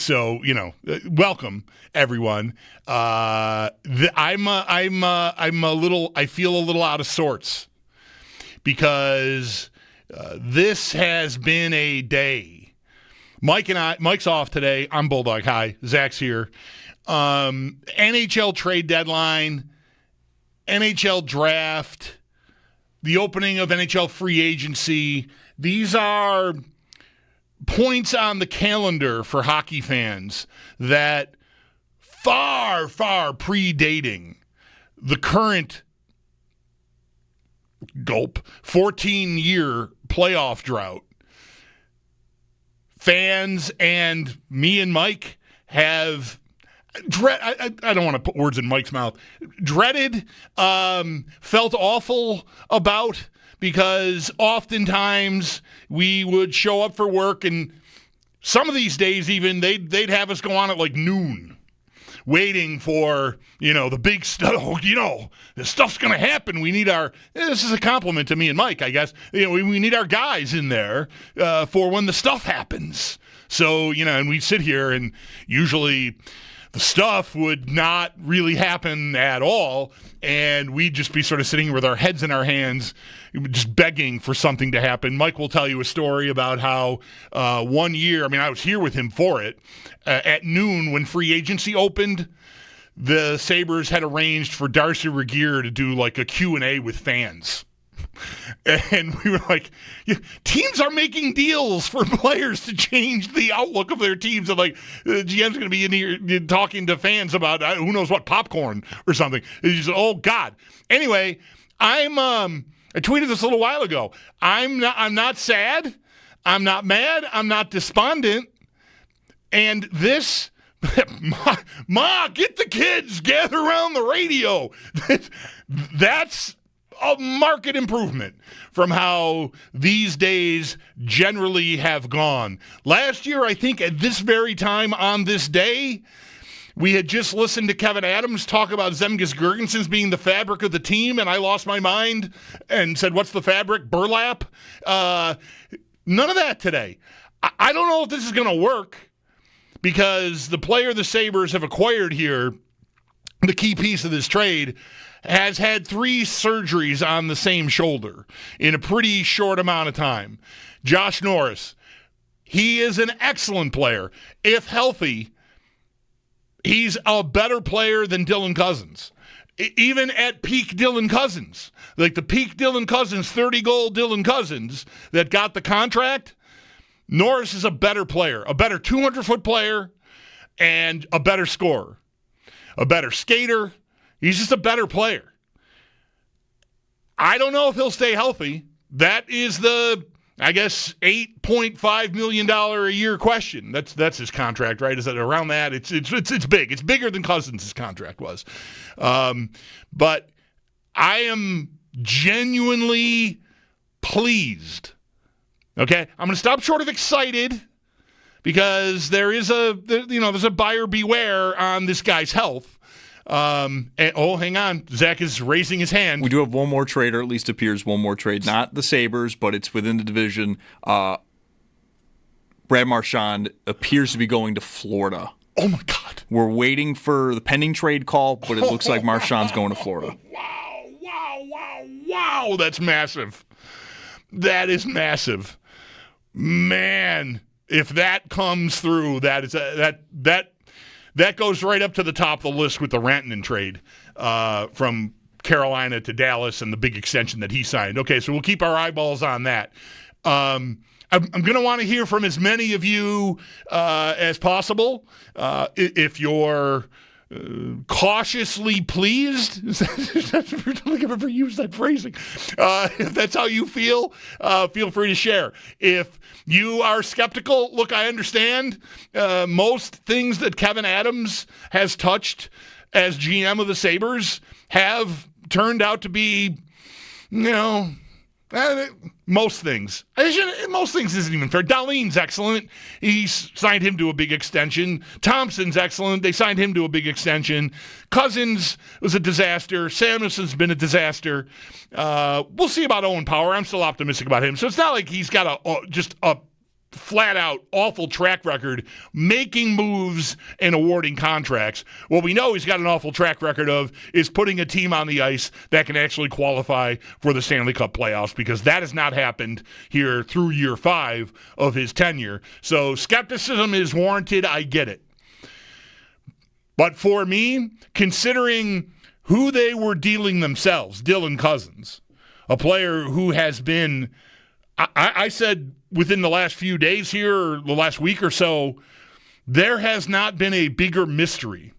So, welcome everyone. I feel a little out of sorts because this has been a day. Mike's off today. I'm Bulldog. Hi, Zach's here. NHL Trade Deadline, NHL Draft, the opening of NHL Free Agency. These are points on the calendar for hockey fans that far predating the current 14-year playoff drought. Fans and me and Mike have I don't want to put words in Mike's mouth. Dreaded, felt awful about, because oftentimes we would show up for work, and some of these days even they'd have us go on at like noon, waiting for the big stuff. The stuff's going to happen. We need this is a compliment to me and Mike, I guess. We need our guys in there for when the stuff happens. So and we'd sit here, and usually the stuff would not really happen at all, and we'd just be sort of sitting with our heads in our hands, just begging for something to happen. Mike will tell you a story about how 1 year, I was here with him for it, at noon when free agency opened, the Sabres had arranged for Darcy Regier to do like a Q&A with fans. And we were like, teams are making deals for players to change the outlook of their teams. And like, the GM's going to be in here talking to fans about who knows what, popcorn or something. And you said, oh God. Anyway, I tweeted this a little while ago. I'm not sad. I'm not mad. I'm not despondent. And this, Ma, get the kids, gather around the radio. That's a market improvement from how these days generally have gone. Last year, I think at this very time on this day, we had just listened to Kevin Adams talk about Zemgus Girgensons being the fabric of the team, and I lost my mind and said, what's the fabric? Burlap? None of that today. I don't know if this is going to work, because the player the Sabres have acquired here, the key piece of this trade, has had 3 surgeries on the same shoulder in a pretty short amount of time. Josh Norris, he is an excellent player. If healthy, he's a better player than Dylan Cozens. Even at peak Dylan Cozens, like the peak Dylan Cozens, 30-goal Dylan Cozens that got the contract, Norris is a better player, a better 200-foot player, and a better scorer, a better skater. He's just a better player. I don't know if he'll stay healthy. That is the, I guess, $8.5 million a year question. That's his contract, right? Is that around that? It's big. It's bigger than Cousins' contract was. But I am genuinely pleased. Okay, I'm going to stop short of excited, because there's a buyer beware on this guy's health. Hang on. Zach is raising his hand. We do have one more trade, or at least appears one more trade. Not the Sabres, but it's within the division. Brad Marchand appears to be going to Florida. Oh, my God. We're waiting for the pending trade call, but it looks like Marchand's going to Florida. Wow. That's massive. That is massive. Man, if that comes through, that goes right up to the top of the list with the Rantanen trade from Carolina to Dallas and the big extension that he signed. Okay, so we'll keep our eyeballs on that. I'm going to want to hear from as many of you as possible. If you're cautiously pleased, I've ever used that phrasing. If that's how you feel free to share. If you are skeptical, look, I understand. Most things that Kevin Adams has touched as GM of the Sabres have turned out to be, most things. Most things isn't even fair. Dahlin's excellent. He signed him to a big extension. Thompson's excellent. They signed him to a big extension. Cozens was a disaster. Samuelson's been a disaster. We'll see about Owen Power. I'm still optimistic about him. So it's not like he's got just a flat out awful track record making moves and awarding contracts. What we know he's got an awful track record of is putting a team on the ice that can actually qualify for the Stanley Cup playoffs, because that has not happened here through year 5 of his tenure. So skepticism is warranted. I get it. But for me, considering who they were dealing themselves, Dylan Cozens, a player who has been, I said within the last few days here, or the last week or so, there has not been a bigger mystery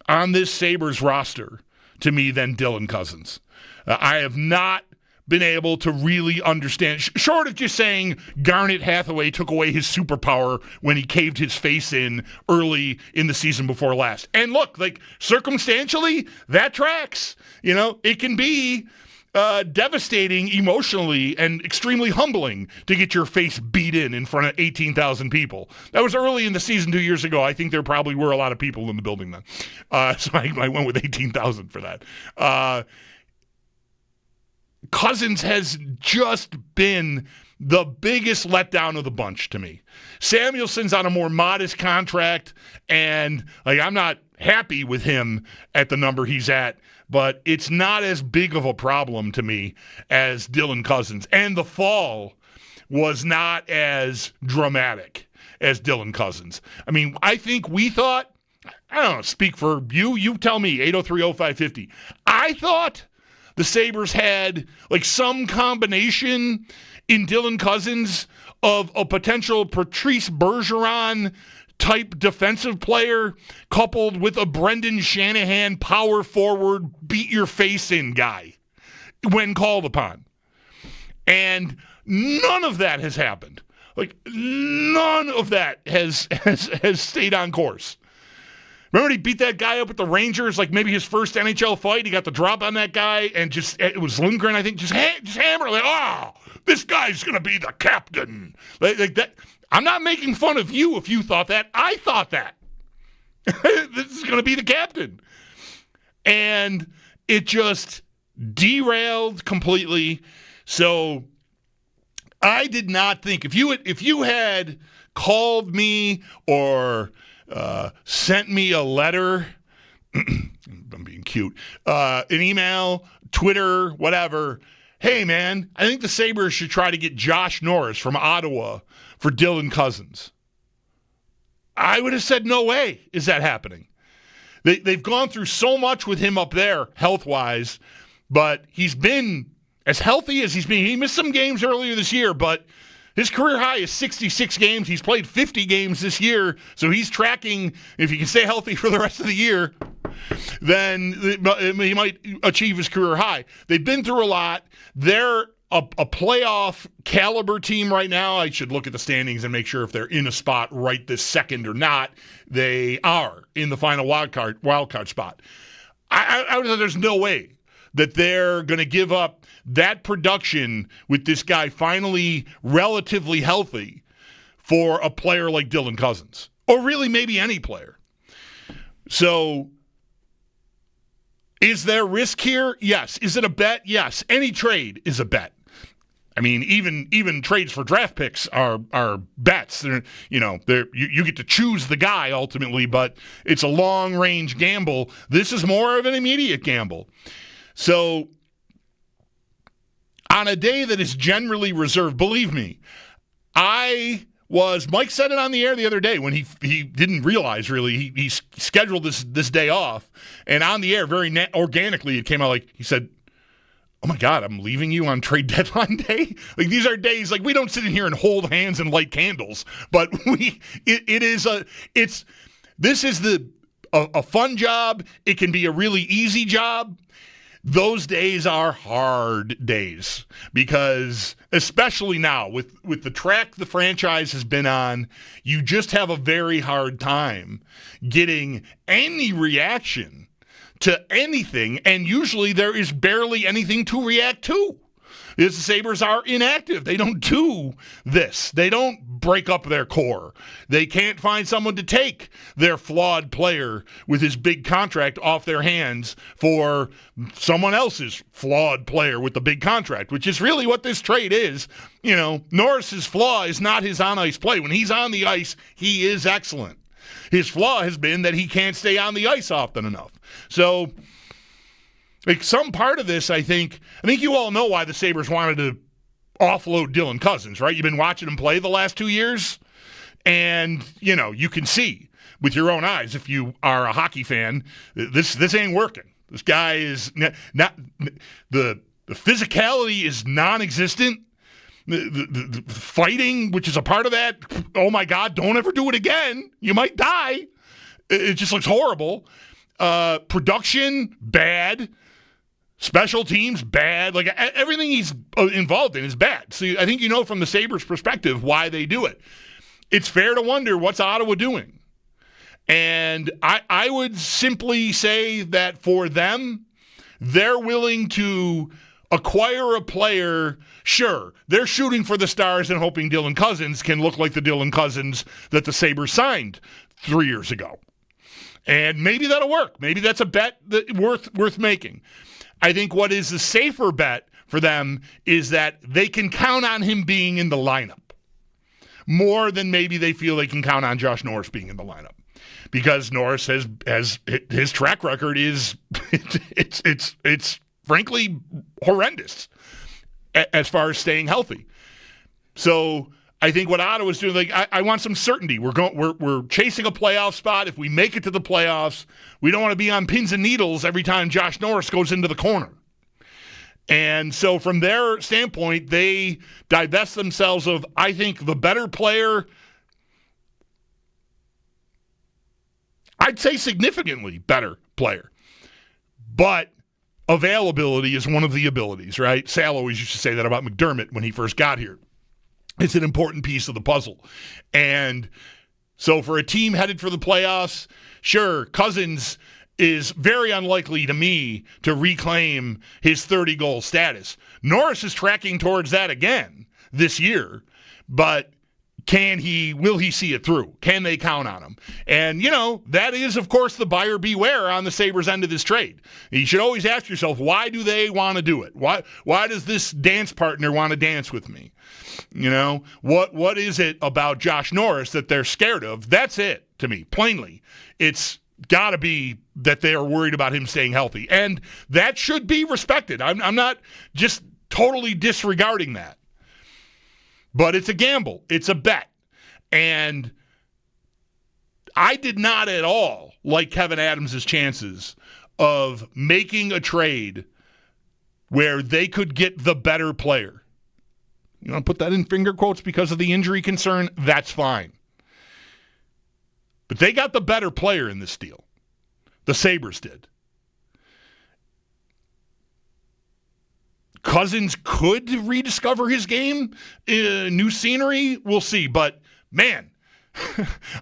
on this Sabres roster to me than Dylan Cozens. I have not been able to really understand, short of just saying Garnet Hathaway took away his superpower when he caved his face in early in the season before last. And look, like, circumstantially, that tracks. You know, it can be devastating emotionally and extremely humbling to get your face beat in front of 18,000 people. That was early in the season 2 years ago. I think there probably were a lot of people in the building then. So I went with 18,000 for that. Cozens has just been the biggest letdown of the bunch to me. Samuelson's on a more modest contract, and I'm not happy with him at the number he's at, but it's not as big of a problem to me as Dylan Cozens. And the fall was not as dramatic as Dylan Cozens. I mean, I think we thought, I don't know, speak for you, you tell me, 803-0550. I thought the Sabres had some combination in Dylan Cozens of a potential Patrice Bergeron type defensive player coupled with a Brendan Shanahan power forward, beat your face in guy when called upon. And none of that has happened. None of that has stayed on course. Remember he beat that guy up at the Rangers, maybe his first NHL fight? He got the drop on that guy, and it was Lindgren, I think, just hammer, this guy's going to be the captain. That. I'm not making fun of you if you thought that. I thought that. This is going to be the captain. And it just derailed completely. So I did not think, if you had called me or sent me a letter, I'm being cute, an email, Twitter, whatever, hey, man, I think the Sabres should try to get Josh Norris from Ottawa for Dylan Cozens, I would have said, no way is that happening. They've gone through so much with him up there, health-wise, but he's been as healthy as he's been. He missed some games earlier this year, but his career high is 66 games. He's played 50 games this year, so he's tracking, if he can stay healthy for the rest of the year, then he might achieve his career high. They've been through a lot. They're a playoff caliber team right now. I should look at the standings and make sure if they're in a spot right this second or not. They are in the final wild card spot. I would say there's no way that they're going to give up that production with this guy finally relatively healthy for a player like Dylan Cozens, or really maybe any player. So is there risk here? Yes. Is it a bet? Yes. Any trade is a bet. I mean, even trades for draft picks are bets. You get to choose the guy ultimately, but it's a long-range gamble. This is more of an immediate gamble. So on a day that is generally reserved, believe me, Mike said it on the air the other day when he didn't realize really he scheduled this day off, and on the air very organically it came out he said, oh my God, I'm leaving you on trade deadline day. These are days we don't sit in here and hold hands and light candles, but this is a fun job. It can be a really easy job. Those days are hard days because, especially now with the track the franchise has been on, you just have a very hard time getting any reaction to anything, and usually there is barely anything to react to Because the Sabres are inactive. They don't do this. They don't break up their core. They can't find someone to take their flawed player with his big contract off their hands for someone else's flawed player with the big contract, which is really what this trade is. You know, Norris's flaw is not his on-ice play. When he's on the ice, he is excellent. His flaw has been that he can't stay on the ice often enough. So, like, some part of this, I think you all know why the Sabres wanted to offload Dylan Cozens, right? You've been watching him play the last 2 years, and, you know, you can see with your own eyes, if you are a hockey fan, this ain't working. This guy is not the physicality is non-existent. The fighting, which is a part of that, oh my God, don't ever do it again. You might die. It just looks horrible. Production, bad. Special teams, bad. Like, everything he's involved in is bad. So I think you know from the Sabres' perspective why they do it. It's fair to wonder, what's Ottawa doing? And I would simply say that for them, they're willing to acquire a player. Sure, they're shooting for the stars and hoping Dylan Cozens can look like the Dylan Cozens that the Sabres signed 3 years ago. And maybe that'll work. Maybe that's a bet that worth making. I think what is the safer bet for them is that they can count on him being in the lineup more than maybe they feel they can count on Josh Norris being in the lineup. Because Norris has his track record is it's frankly horrendous as far as staying healthy. So I think what Ottawa's doing, like, I want some certainty. We're chasing a playoff spot. If we make it to the playoffs, we don't want to be on pins and needles every time Josh Norris goes into the corner. And so from their standpoint, they divest themselves of, I think, the better player. I'd say significantly better player. But availability is one of the abilities, right? Sal always used to say that about McDermott when he first got here. It's an important piece of the puzzle. And so for a team headed for the playoffs, sure, Cozens is very unlikely to me to reclaim his 30-goal status. Norris is tracking towards that again this year, but will he see it through? Can they count on him? And, you know, that is, of course, the buyer beware on the Sabres' end of this trade. You should always ask yourself, why do they want to do it? Why does this dance partner want to dance with me? You know, what is it about Josh Norris that they're scared of? That's it, to me, plainly. It's got to be that they are worried about him staying healthy. And that should be respected. I'm not just totally disregarding that. But it's a gamble. It's a bet. And I did not at all like Kevin Adams' chances of making a trade where they could get the better player. You want to put that in finger quotes because of the injury concern? That's fine. But they got the better player in this deal. The Sabres did. Cozens could rediscover his game. New scenery, we'll see. But, man,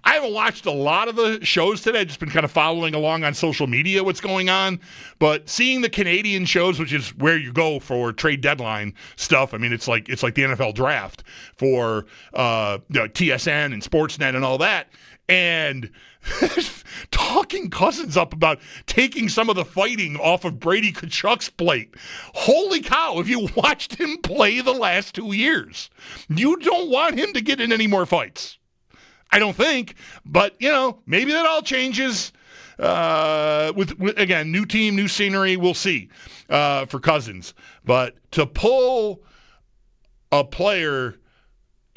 I haven't watched a lot of the shows today. I've just been kind of following along on social media what's going on. But seeing the Canadian shows, which is where you go for trade deadline stuff, I mean, it's like the NFL draft for TSN and Sportsnet and all that. And talking Cozens up about taking some of the fighting off of Brady Tkachuk's plate. Holy cow, if you watched him play the last 2 years, you don't want him to get in any more fights. I don't think. But, you know, maybe that all changes with again, new team, new scenery. We'll see for Cozens. But to pull a player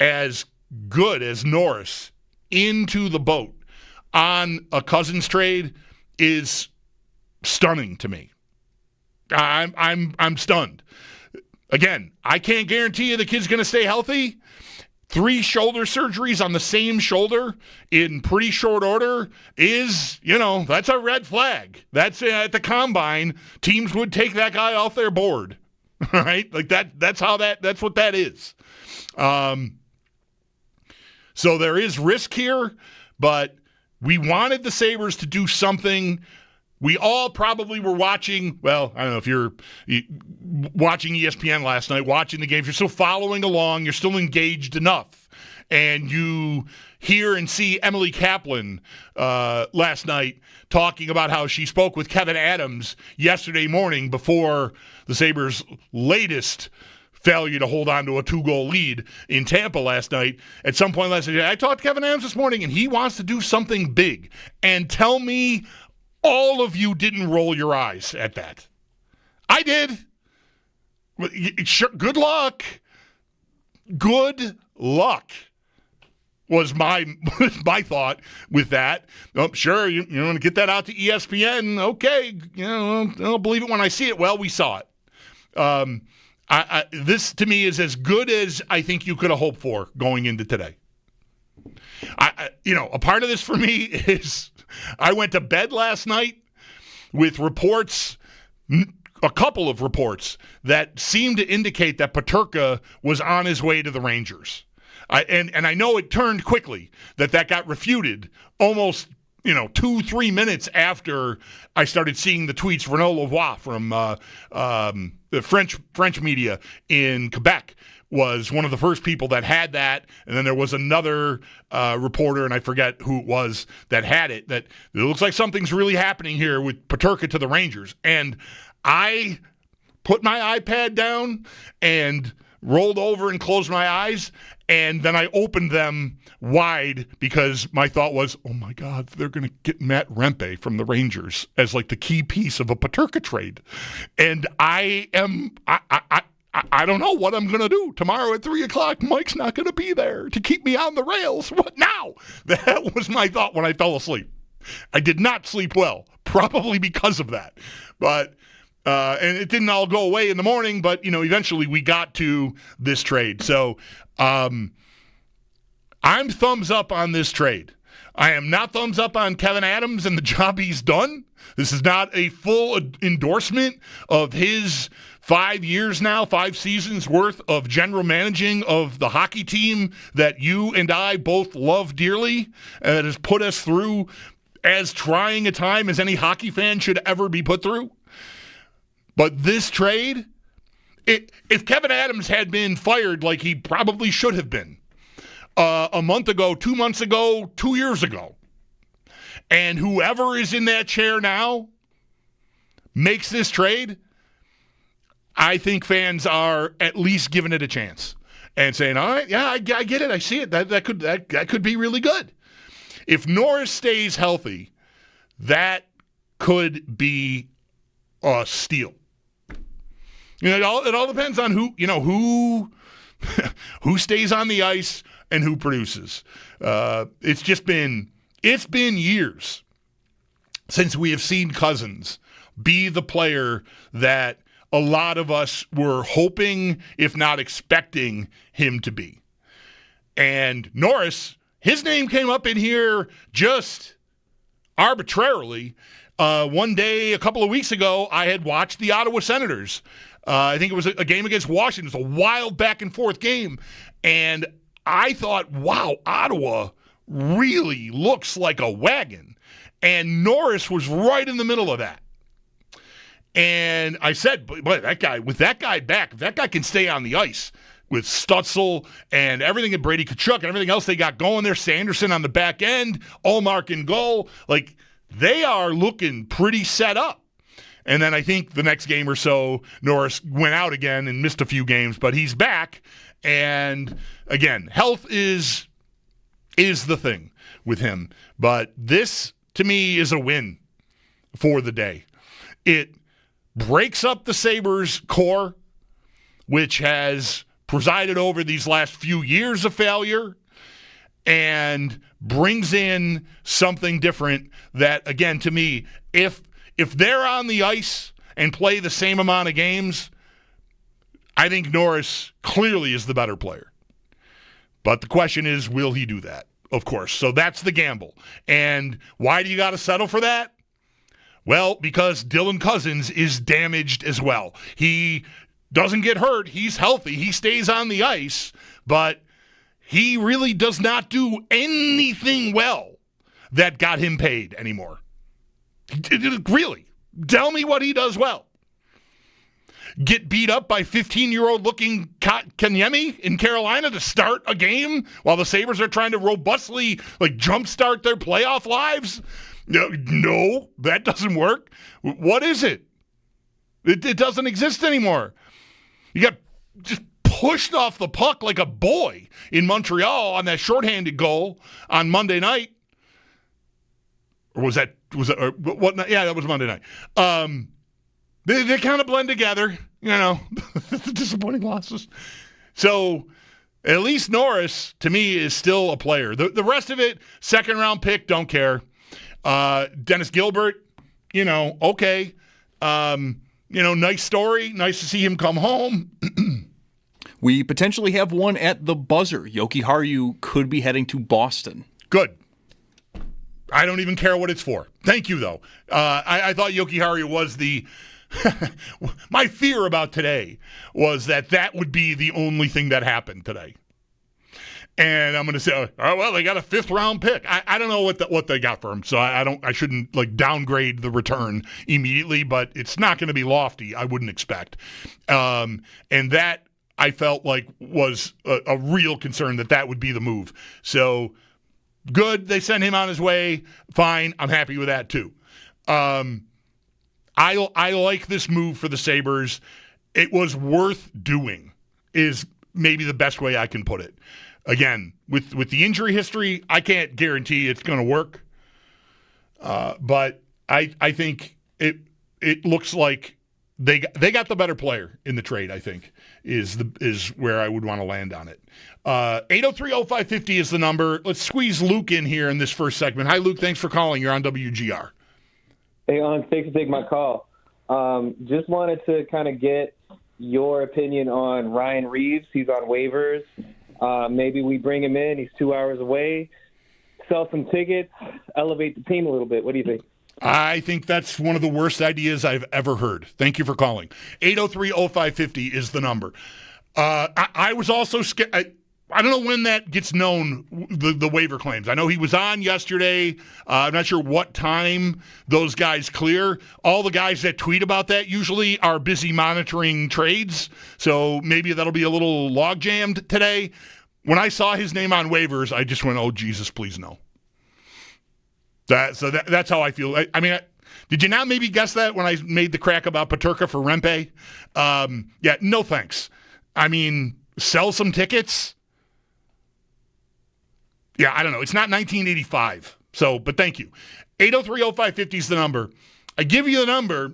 as good as Norris into the boat on a Cozens trade is stunning to me. I'm stunned. Again, I can't guarantee you the kid's going to stay healthy. 3 shoulder surgeries on the same shoulder in pretty short order is, you know, that's a red flag. That's at the combine, teams would take that guy off their board. Right? Like that's what that is. So there is risk here, but we wanted the Sabres to do something We all probably were watching, well, I don't know if you're watching ESPN last night, watching the games. You're still following along. You're still engaged enough. And you hear and see Emily Kaplan last night talking about how she spoke with Kevin Adams yesterday morning before the Sabres' latest failure to hold on to a 2-goal lead in Tampa last night. At some point last night, I talked to Kevin Adams this morning, and he wants to do something big. And tell me all of you didn't roll your eyes at that. I did. Sure, good luck. Good luck was my thought with that. Oh, sure, you want to get that out to ESPN. Okay, I'll believe it when I see it. Well, we saw it. This, to me, is as good as I think you could have hoped for going into today. A part of this for me is I went to bed last night with reports, a couple of reports, that seemed to indicate that Peterka was on his way to the Rangers. And I know it turned quickly, that got refuted almost 2-3 minutes after I started seeing the tweets. Renaud Lavoie from the French media in Quebec was one of the first people that had that, and then there was another reporter, and I forget who it was, that had it, that it looks like something's really happening here with Peterka to the Rangers. And I put my iPad down and rolled over and closed my eyes, and then I opened them wide because my thought was, oh my God, they're going to get Matt Rempe from the Rangers as like the key piece of a Peterka trade. And I don't know what I'm going to do. Tomorrow at 3 o'clock, Mike's not going to be there to keep me on the rails. What now? That was my thought when I fell asleep. I did not sleep well, probably because of that. But and it didn't all go away in the morning, but, eventually we got to this trade. So I'm thumbs up on this trade. I am not thumbs up on Kevin Adams and the job he's done. This is not a full endorsement of his 5 years now, 5 seasons worth of general managing of the hockey team that you and I both love dearly, and that has put us through as trying a time as any hockey fan should ever be put through. But this trade, if Kevin Adams had been fired like he probably should have been a month ago, 2 months ago, 2 years ago, and whoever is in that chair now makes this trade, I think fans are at least giving it a chance and saying, all right, yeah, I get it. I see it. That could be really good. If Norris stays healthy, that could be a steal. It all depends on who stays on the ice and who produces. It's been years since we have seen Cozens be the player that a lot of us were hoping, if not expecting, him to be. And Norris, his name came up in here just arbitrarily. One day, a couple of weeks ago, I had watched the Ottawa Senators. I think it was a game against Washington. It was a wild back-and-forth game. And I thought, wow, Ottawa really looks like a wagon. And Norris was right in the middle of that. And I said, but that guy, with that guy back, if that guy can stay on the ice with Stutzel and everything that Brady Tkachuk and everything else they got going there, Sanderson on the back end, Ullmark in goal, like they are looking pretty set up. And then I think the next game or so, Norris went out again and missed a few games, but he's back. And again, health is the thing with him. But this, to me, is a win for the day. It breaks up the Sabres core, which has presided over these last few years of failure, and brings in something different that, again, to me, if they're on the ice and play the same amount of games, I think Norris clearly is the better player. But the question is, will he do that? Of course. So that's the gamble. And why do you got to settle for that? Well, because Dylan Cozens is damaged as well. He doesn't get hurt. He's healthy. He stays on the ice, but he really does not do anything well that got him paid anymore. Really, tell me what he does well. Get beat up by 15-year-old looking Kanyemi in Carolina to start a game while the Sabres are trying to robustly jumpstart their playoff lives? No, that doesn't work. What is it? It doesn't exist anymore. You got just pushed off the puck like a boy in Montreal on that shorthanded goal on Monday night. Or was that what? Yeah, that was Monday night. They kind of blend together, the disappointing losses. So at least Norris, to me, is still a player. The rest of it, second-round pick, don't care. Dennis Gilbert, okay. Nice story. Nice to see him come home. We potentially have one at the buzzer. Yoki Haru could be heading to Boston. Good. I don't even care what it's for. Thank you, though. I thought Yoki Haru was the... My fear about today was that would be the only thing that happened today. And I'm going to say, oh, well, they got a 5th-round pick. I don't know what they got for him, so I shouldn't downgrade the return immediately, but it's not going to be lofty, I wouldn't expect. And that, I felt like, was a real concern that would be the move. So, good, they sent him on his way. Fine, I'm happy with that, too. I like this move for the Sabres. It was worth doing, is maybe the best way I can put it. Again, with the injury history, I can't guarantee it's going to work. But I think it looks like they got the better player in the trade, I think, is where I would want to land on it. 803-0550 is the number. Let's squeeze Luke in here in this first segment. Hi, Luke. Thanks for calling. You're on WGR. Hey, thanks for taking my call. Just wanted to kind of get your opinion on Ryan Reeves. He's on waivers. Maybe we bring him in. He's 2 hours away. Sell some tickets. Elevate the team a little bit. What do you think? I think that's one of the worst ideas I've ever heard. Thank you for calling. 803-0550 is the number. I was also scared. I don't know when that gets known, the waiver claims. I know he was on yesterday. I'm not sure what time those guys clear. All the guys that tweet about that usually are busy monitoring trades, so maybe that'll be a little log-jammed today. When I saw his name on waivers, I just went, oh, Jesus, please no. That's how I feel. I mean, did you not maybe guess that when I made the crack about Peterka for Rempe? Yeah, no thanks. I mean, sell some tickets? Yeah, I don't know. It's not 1985. But thank you. 803-0550 is the number. I give you the number.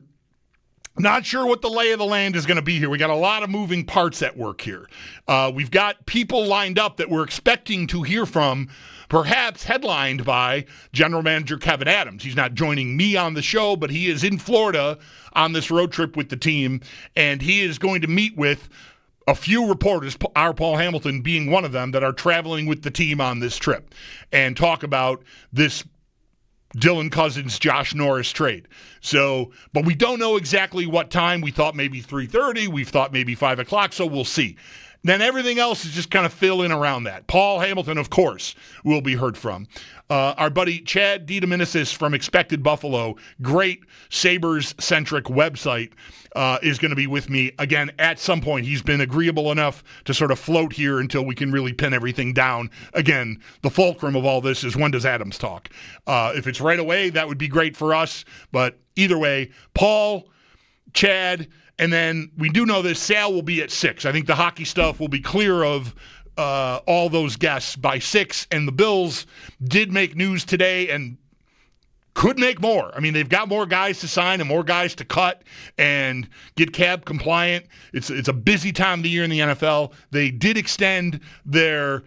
Not sure what the lay of the land is going to be here. We got a lot of moving parts at work here. We've got people lined up that we're expecting to hear from, perhaps headlined by General Manager Kevin Adams. He's not joining me on the show, but he is in Florida on this road trip with the team, and he is going to meet with a few reporters, our Paul Hamilton being one of them, that are traveling with the team on this trip and talk about this Dylan Cozens, Josh Norris trade. But we don't know exactly what time. We thought maybe 3:30. We've thought maybe 5 o'clock, so we'll see. Then everything else is just kind of fill in around that. Paul Hamilton, of course, will be heard from. Our buddy Chad DeDominicis from Expected Buffalo, great Sabres-centric website, is going to be with me again at some point. He's been agreeable enough to sort of float here until we can really pin everything down. Again, the fulcrum of all this is, when does Adams talk? If it's right away, that would be great for us. But either way, Paul, Chad, and then we do know this, Sal will be at 6. I think the hockey stuff will be clear of all those guests by 6. And the Bills did make news today and could make more. I mean, they've got more guys to sign and more guys to cut and get cap compliant. It's a busy time of the year in the NFL. They did extend their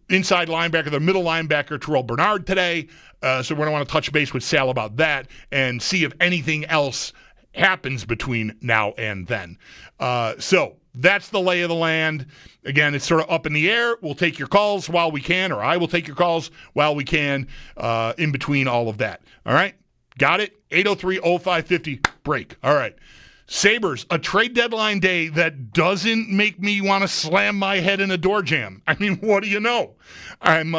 inside linebacker, their middle linebacker, Terrell Bernard today. So we're going to want to touch base with Sal about that and see if anything else happens between now and then. So that's the lay of the land. Again, it's sort of up in the air. We'll take your calls while we can, or I will take your calls while we can in between all of that. All right? Got it? 803-0550, break. All right. Sabres, a trade deadline day that doesn't make me want to slam my head in a door jamb. I mean, what do you know? I'm